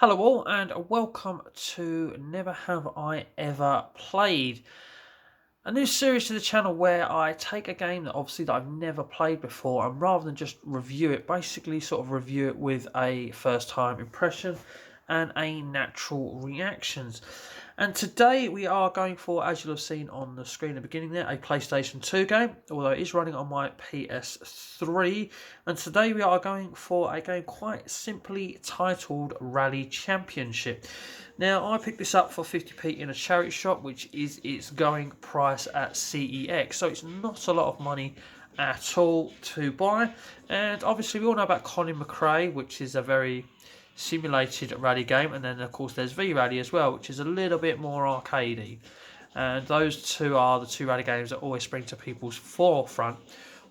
Hello all and welcome to Never Have I Ever Played, a new series to the channel where I take a game that I've never played before, and rather than just review it, basically sort of review it with a first time impression and a natural reactions. And today we are going for, as you'll have seen on the screen at the beginning there, a PlayStation 2 game, although it is running on my PS3. And today we are going for a game quite simply titled Rally Championship. Now, I picked this up for 50p in a charity shop, which is its going price at CEX. So it's not a lot of money at all to buy. And obviously we all know about Colin McRae, which is a very simulated rally game, and then of course there's V-Rally as well, which is a little bit more arcadey, and those two are the two rally games that always spring to people's forefront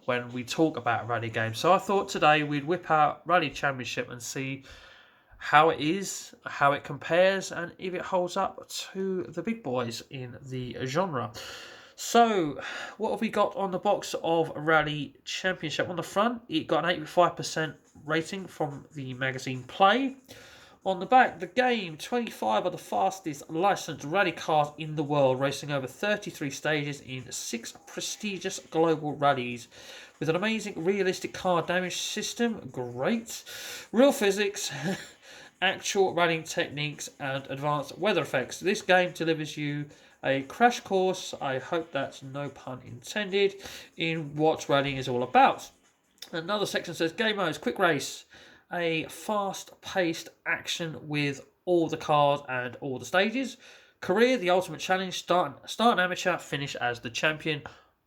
when we talk about rally games. So I thought today we'd whip out Rally Championship and see how it is, how it compares, and if it holds up to the big boys in the genre. So, what have we got on the box of Rally Championship? On the front, it got an 85% rating from the magazine Play. On the back, the game, 25 are the fastest licensed rally cars in the world, racing over 33 stages in 6 prestigious global rallies. With an amazing realistic car damage system, great, real physics, actual rallying techniques, and advanced weather effects. This game delivers you a crash course, I hope that's no pun intended, in what rallying is all about. Another section says game modes, quick race, a fast-paced action with all the cars and all the stages. Career, the ultimate challenge, start an amateur, finish as the champion.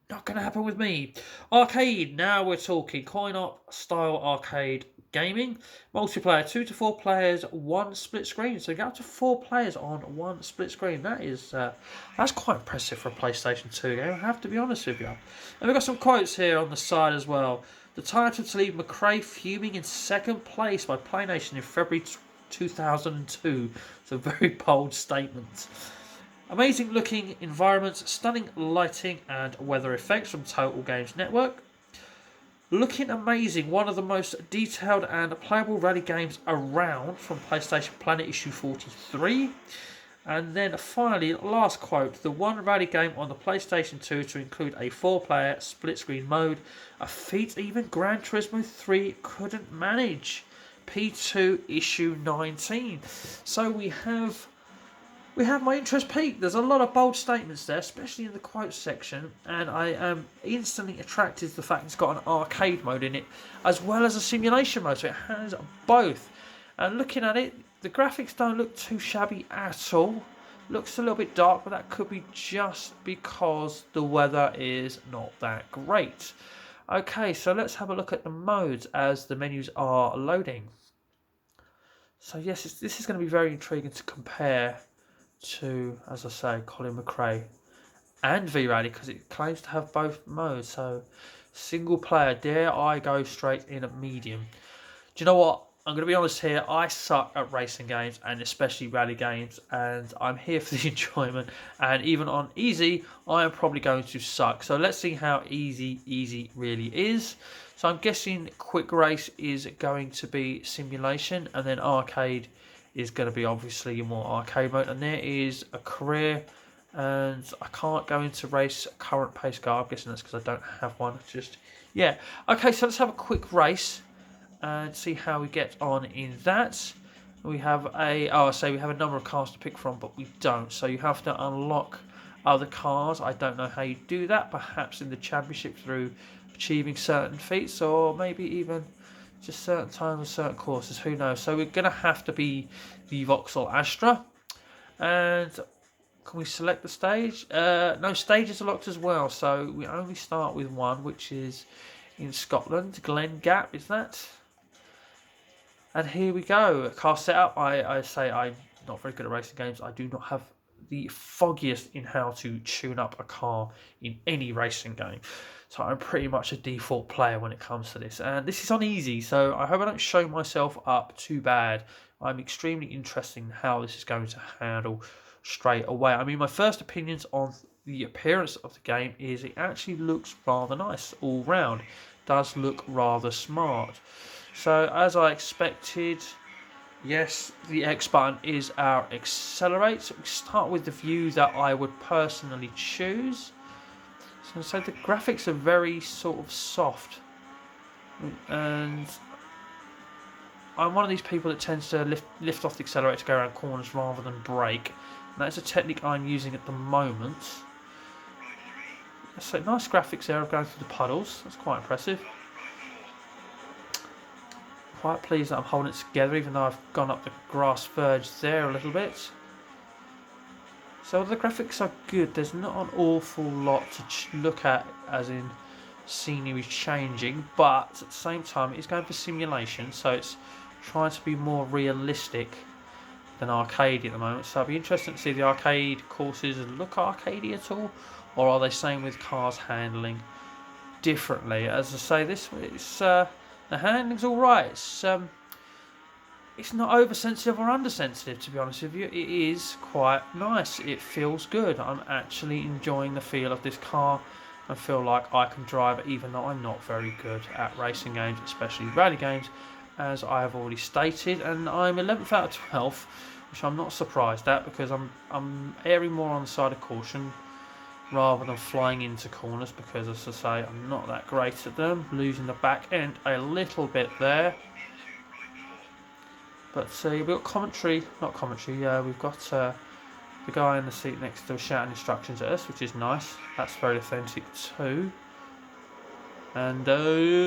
Not going to happen with me. Arcade, now we're talking coin-op style arcade gaming. Multiplayer, 2 to 4 players, 1 split screen. So you get up to 4 players on 1 split screen. That's quite impressive for a PlayStation 2 game, I have to be honest with you. And we've got some quotes here on the side as well. The title to leave McRae fuming in second place by PlayNation in February 2002. It's a very bold statement. Amazing looking environments, stunning lighting and weather effects from Total Games Network. Looking amazing, one of the most detailed and playable rally games around from PlayStation Planet issue 43. And then finally, last quote, the one rally game on the PlayStation 2 to include a 4-player split screen mode, a feat even Gran Turismo 3 couldn't manage. P2 issue 19. So we have my interest peaked. There's a lot of bold statements there, especially in the quotes section, and I am instantly attracted to the fact it's got an arcade mode in it, as well as a simulation mode, so it has both. And looking at it, the graphics don't look too shabby at all. Looks a little bit dark, but that could be just because the weather is not that great. Okay, so let's have a look at the modes as the menus are loading. So yes, this is going to be very intriguing to compare to, as I say, Colin McRae and V-Rally, because it claims to have both modes. So single player, dare I go straight in at medium. Do you know what? I'm going to be honest here, I suck at racing games and especially rally games, and I'm here for the enjoyment, and even on easy I am probably going to suck. So let's see how easy really is. So I'm guessing quick race is going to be simulation, and then arcade is going to be obviously your more arcade mode, and there is a career, and I can't go into race current pace car. I'm guessing that's because I don't have one just yeah. Okay, so let's have a quick race and see how we get on in that. We have we have a number of cars to pick from, but we don't, so you have to unlock other cars. I don't know how you do that, perhaps in the championship through achieving certain feats, or maybe even just certain times and certain courses, who knows. So we're going to have to be the Vauxhall Astra. And can we select the stage? No, stages are locked as well, so we only start with one, which is in Scotland. Glen Gap, is that? And here we go. Car setup. I say I'm not very good at racing games. I do not have the foggiest in how to tune up a car in any racing game. So I'm pretty much a default player when it comes to this. And this is on easy, so I hope I don't show myself up too bad. I'm extremely interested in how this is going to handle straight away. I mean, my first opinions on the appearance of the game is it actually looks rather nice all round. Does look rather smart. So as I expected, Yes, the X button is our accelerate. So we start with the view that I would personally choose. So the graphics are very sort of soft, and I'm one of these people that tends to lift off the accelerator to go around corners rather than brake. And that's a technique I'm using at the moment. So nice graphics there of going through the puddles. That's quite impressive. Quite pleased that I'm holding it together, even though I've gone up the grass verge there a little bit. So the graphics are good. There's not an awful lot to look at, as in scenery changing, but at the same time it's going for simulation, so it's trying to be more realistic than arcadey at the moment. So I'd be interested to see the arcade courses look arcadey at all, or are they same with cars handling differently? As I say, this it's the handling's all right. It's not oversensitive or undersensitive, to be honest with you. It is quite nice. It feels good. I'm actually enjoying the feel of this car. I feel like I can drive it, even though I'm not very good at racing games, especially rally games, as I have already stated. And I'm 11th out of 12, which I'm not surprised at, because I'm erring more on the side of caution rather than flying into corners, because, as I say, I'm not that great at them. Losing the back end a little bit there. But we've got commentary, not commentary, we've got the guy in the seat next to us shouting instructions at us, which is nice. That's very authentic too. And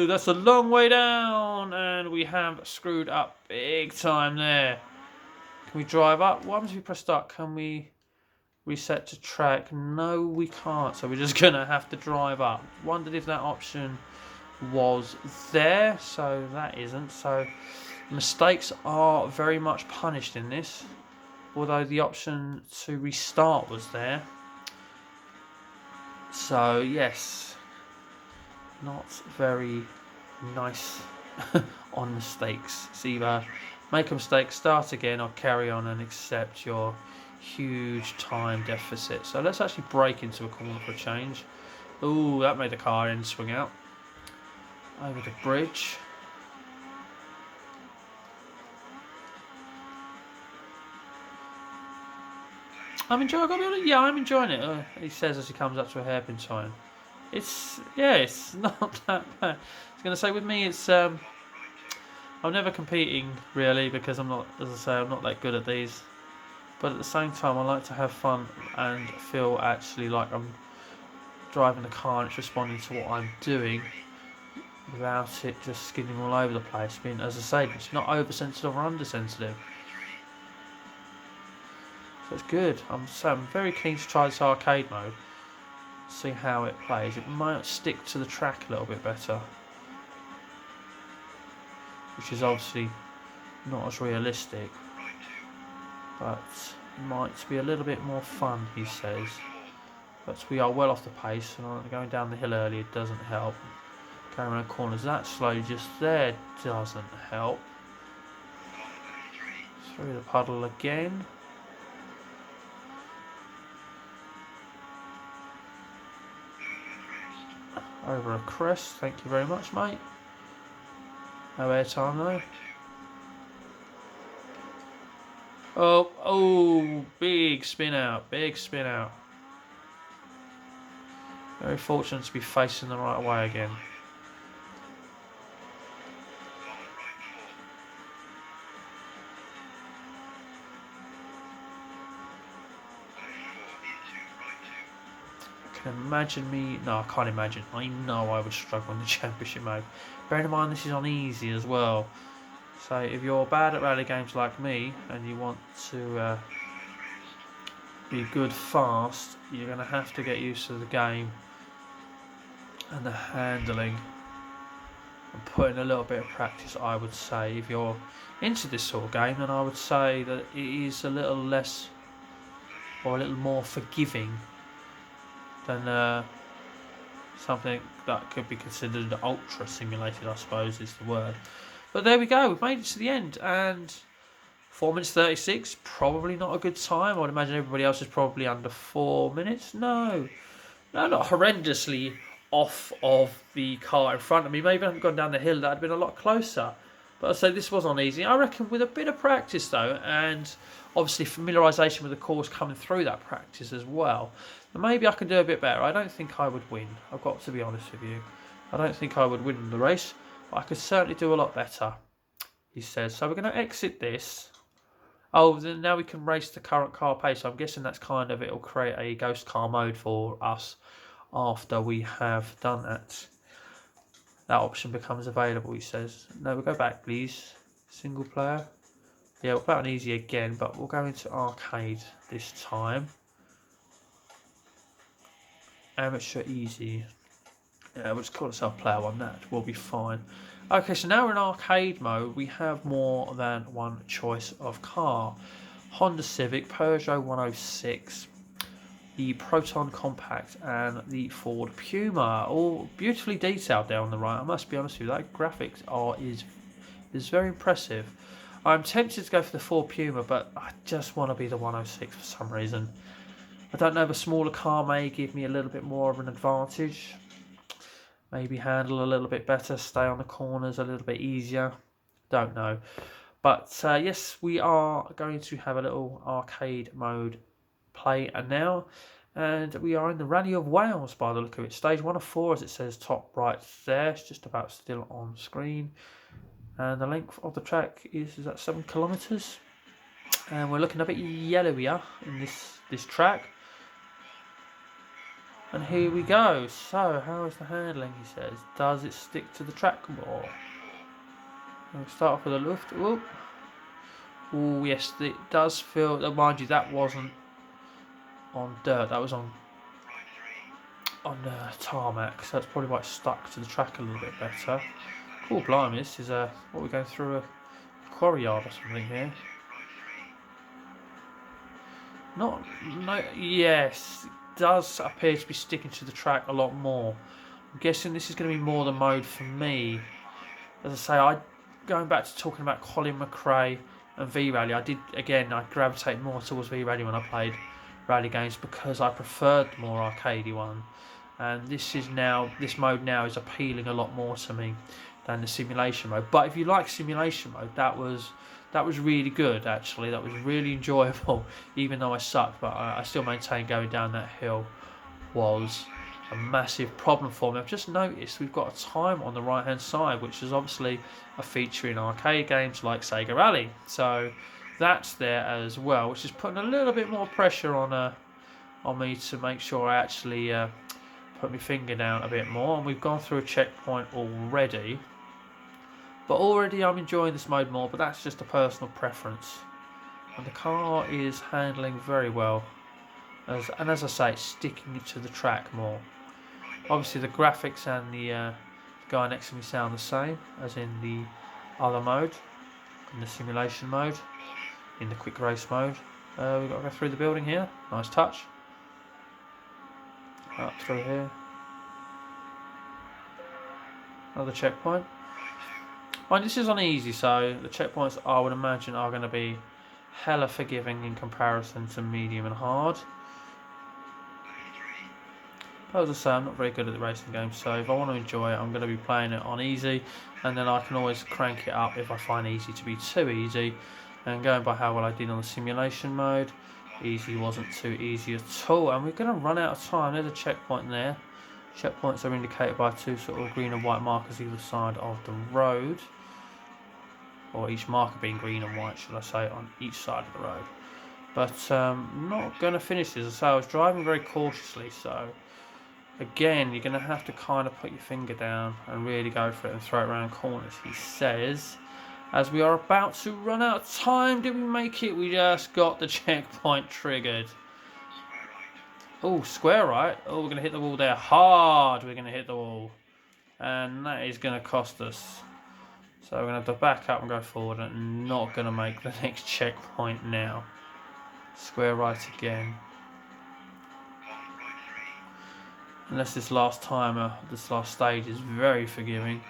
that's a long way down, and we have screwed up big time there. Can we drive up? What happens if we press start? Can we reset to track? No, we can't, so we're just going to have to drive up. Wondered if that option was there, so that isn't. So mistakes are very much punished in this, although the option to restart was there. So yes, not very nice on mistakes. It's either make a mistake, start again, or carry on and accept your huge time deficit. So let's actually brake into a corner for a change. Ooh, that made the car end swing out over the bridge. I'm enjoying it. He says as he comes up to a hairpin time. It's not that bad. I was going to say, with me, it's I'm never competing really, because I'm not, as I say, I'm not that good at these. But at the same time, I like to have fun and feel actually like I'm driving the car and it's responding to what I'm doing, without it just skidding all over the place. Being, as I say, it's not oversensitive or undersensitive. So it's good. I'm very keen to try this arcade mode, see how it plays. It might stick to the track a little bit better, which is obviously not as realistic, but might be a little bit more fun, he says. But we are well off the pace, and going down the hill early, it doesn't help. Going around corners that slow just there doesn't help. Through the puddle again. Over a crest, thank you very much, mate. No airtime though. Oh, big spin out, big spin out. Very fortunate to be facing the right way again. Imagine me. No, I can't imagine. I know I would struggle in the championship mode. Bearing in mind this is on easy as well. So if you're bad at rally games like me and you want to be good fast, you're going to have to get used to the game and the handling and put in a little bit of practice, I would say. If you're into this sort of game, then I would say that it is a little less, or a little more forgiving than something that could be considered ultra simulated, I suppose is the word. But there we go, we've made it to the end, and 4 minutes 36, probably not a good time. I would imagine everybody else is probably under 4 minutes. No, not horrendously off of the car in front of me. Maybe I haven't gone down the hill, that would have been a lot closer. But I say this was on easy. I reckon with a bit of practice though, and obviously familiarisation with the course coming through that practice as well, then maybe I can do a bit better. I don't think I would win. I've got to be honest with you. I don't think I would win the race, but I could certainly do a lot better, he says. So we're going to exit this. Oh, then now we can race the current car pace. So I'm guessing that's kind of, it'll create a ghost car mode for us after we have done that. That option becomes available, he says. No, we'll go back, please. Single player. Yeah, we'll play on easy again, but we'll go into arcade this time. Amateur easy. Yeah, we'll just call ourselves player one. That will be fine. Okay, so now we're in arcade mode. We have more than one choice of car. Honda Civic, Peugeot 106, the Proton Compact, and the Ford Puma. All beautifully detailed there on the right. I must be honest with you, that graphics is very impressive. I'm tempted to go for the Ford Puma, but I just want to be the 106 for some reason. I don't know if a smaller car may give me a little bit more of an advantage. Maybe handle a little bit better, stay on the corners a little bit easier. Don't know. But yes, we are going to have a little arcade mode play now. And we are in the Rally of Wales by the look of it. Stage 1 of 4, as it says top right there. It's just about still on screen. And the length of the track is that 7 kilometres. And we're looking a bit yellowier in this track. And here we go. So, how is the handling, he says. Does it stick to the track more? We'll start off with a lift. Oh, yes, it does feel... Mind you, that wasn't on dirt. That was on tarmac. So that's probably why it's stuck to the track a little bit better. Cool, blimey. This is what we're going through a quarry yard or something here. Yes, it does appear to be sticking to the track a lot more. I'm guessing this is going to be more the mode for me. As I say, going back to talking about Colin McRae and V-Rally, I gravitate more towards V-Rally when I played rally games because I preferred the more arcadey one. And this mode now is appealing a lot more to me than the simulation mode. But if you like simulation mode, that was really good actually. That was really enjoyable, even though I sucked. But I still maintain going down that hill was a massive problem for me. I've just noticed we've got a time on the right hand side, which is obviously a feature in arcade games like Sega Rally. So that's there as well, which is putting a little bit more pressure on me to make sure I actually put my finger down a bit more. And we've gone through a checkpoint already. But already I'm enjoying this mode more, but that's just a personal preference. And the car is handling very well. And as I say, it's sticking to the track more. Obviously the graphics and the guy next to me sound the same as in the other mode, in the simulation mode, in the quick race mode. We've got to go through the building here. Nice touch. Up through here. Another checkpoint. Mind, this is on easy, so the checkpoints I would imagine are going to be hella forgiving in comparison to medium and hard. But as I say, I'm not very good at the racing game, so if I want to enjoy it, I'm going to be playing it on easy, and then I can always crank it up if I find easy to be too easy. And going by how well I did on the simulation mode, easy wasn't too easy at all. And we're going to run out of time. There's a checkpoint there. Checkpoints are indicated by two sort of green and white markers either side of the road. Or each marker being green and white, should I say, on each side of the road. But not going to finish this. As I say, I was driving very cautiously, so again, you're going to have to kind of put your finger down and really go for it and throw it around corners, he says. As we are about to run out of time, did we make it? We just got the checkpoint triggered. Oh, square right. Oh, we're going to hit the wall there hard. We're going to hit the wall. And that is going to cost us. So we're going to have to back up and go forward, and not going to make the next checkpoint now. Square right again. Unless this last stage is very forgiving,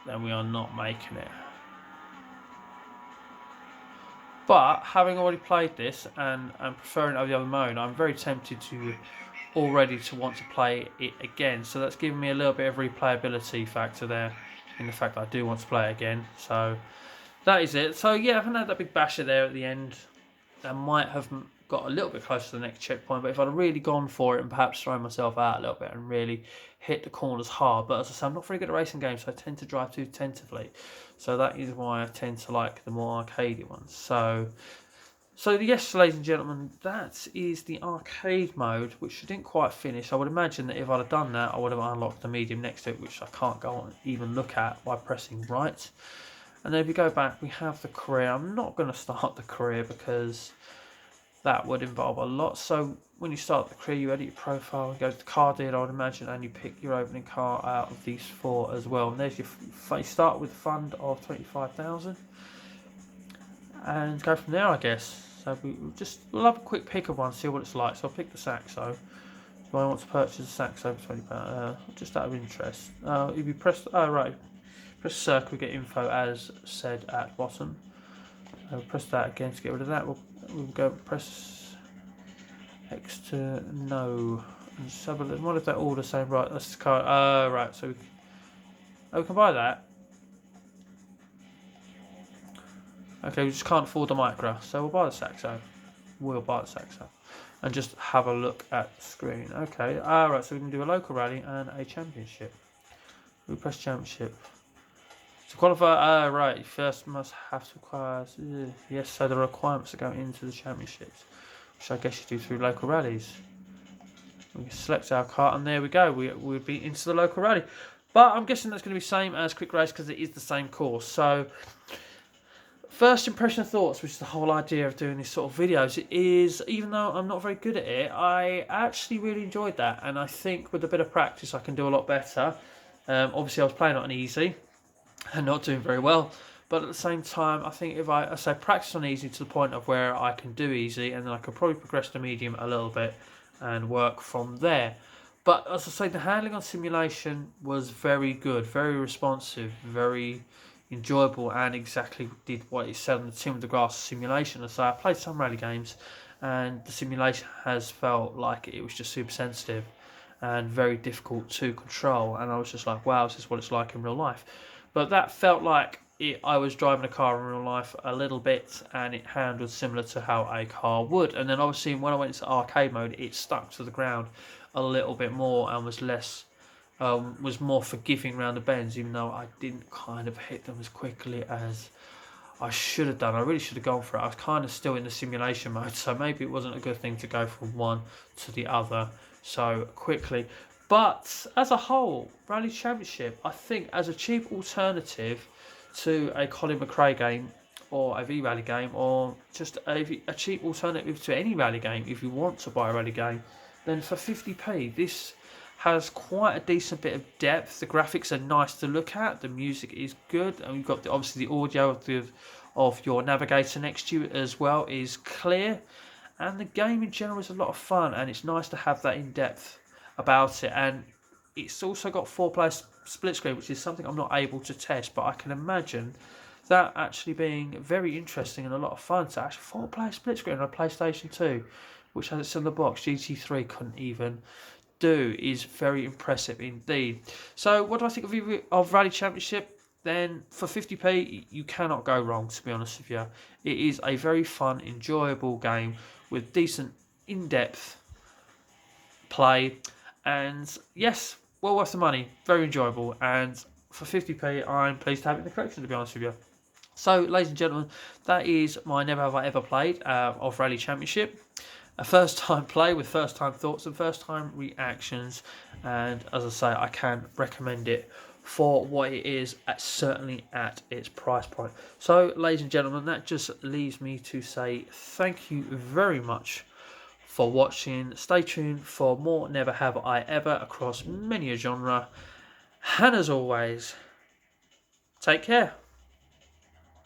then we are not making it. But having already played this and preferring it over the other mode, I'm very tempted to want to play it again. So that's giving me a little bit of replayability factor there. in the fact that I do want to play it again. So that is it. So yeah, I haven't had that big basher there at the end. I might have got a little bit closer to the next checkpoint, but if I'd really gone for it and perhaps thrown myself out a little bit and really hit the corners hard. But as I say, I'm not very good at racing games, so I tend to drive too tentatively. So that is why I tend to like the more arcadey ones. So yes, ladies and gentlemen, that is the arcade mode, which I didn't quite finish. I would imagine that if I'd have done that, I would have unlocked the medium next to it, which I can't go on even look at by pressing right. And then if we go back, we have the career. I'm not going to start the career because that would involve a lot. So when you start the career, you edit your profile and go to the car dealer, I would imagine, and you pick your opening car out of these 4 as well. And there's your start with a fund of 25,000, and go from there, I guess. So we'll have a quick pick of one, see what it's like. So I'll pick the Saxo. Do I want to purchase a Saxo for £20? Just out of interest. If you press, press circle, get info as said at bottom. Press that again to get rid of that. We'll go press X to no. And just have a look. What if they're all the same? Right, that's the card. Right. So we can buy that. Okay, we just can't afford the micro, so we'll buy the Saxo. And just have a look at the screen. Okay, right, so we can do a local rally and a championship. We press championship. To qualify, right, you first must have to acquire, yes, so the requirements that go into the championships, which I guess you do through local rallies. We can select our car, and there we go, we'll be into the local rally. But I'm guessing that's going to be the same as Quick Race because it is the same course. So first impression of thoughts, which is the whole idea of doing these sort of videos, is even though I'm not very good at it, I actually really enjoyed that, and I think with a bit of practice I can do a lot better. Obviously I was playing on easy and not doing very well, but at the same time I think if I say practice on easy to the point of where I can do easy, and then I could probably progress to medium a little bit and work from there. But as I say, the handling on simulation was very good, very responsive, very enjoyable, and exactly did what it said on the tin with the grass simulation. So I played some rally games and the simulation has felt like it was just super sensitive and very difficult to control, and I was just like, wow, this is what it's like in real life. But that felt like I was driving a car in real life a little bit, and it handled similar to how a car would. And then obviously when I went into arcade mode, it stuck to the ground a little bit more and was more forgiving around the bends, even though I didn't kind of hit them as quickly as I should have done. I really should have gone for it. I was kind of still in the simulation mode, so maybe it wasn't a good thing to go from one to the other so quickly. But as a whole, Rally Championship, I think as a cheap alternative to a Colin McRae game or a V-Rally game, or just a cheap alternative to any rally game, if you want to buy a rally game, then for 50p, this has quite a decent bit of depth. The graphics are nice to look at, the music is good, and you've got obviously the audio of your navigator next to you as well is clear, and the game in general is a lot of fun, and it's nice to have that in depth about it. And it's also got 4-player split screen, which is something I'm not able to test, but I can imagine that actually being very interesting and a lot of fun. So actually 4-player split screen on a PlayStation 2, which has it in the box, GT3 couldn't even do, is very impressive indeed. So what do I think of Rally Championship? Then for 50p, you cannot go wrong, to be honest with you. It is a very fun, enjoyable game with decent, in-depth play, and yes, well worth the money, very enjoyable, and for 50p, I'm pleased to have it in the collection, to be honest with you. So, ladies and gentlemen, that is my Never Have I Ever Played of Rally Championship. A first time play with first time thoughts and first time reactions, and as I say, I can recommend it for what it is, certainly at its price point. So ladies and gentlemen, that just leaves me to say thank you very much for watching. Stay tuned for more Never Have I Ever across many a genre, and as always, take care.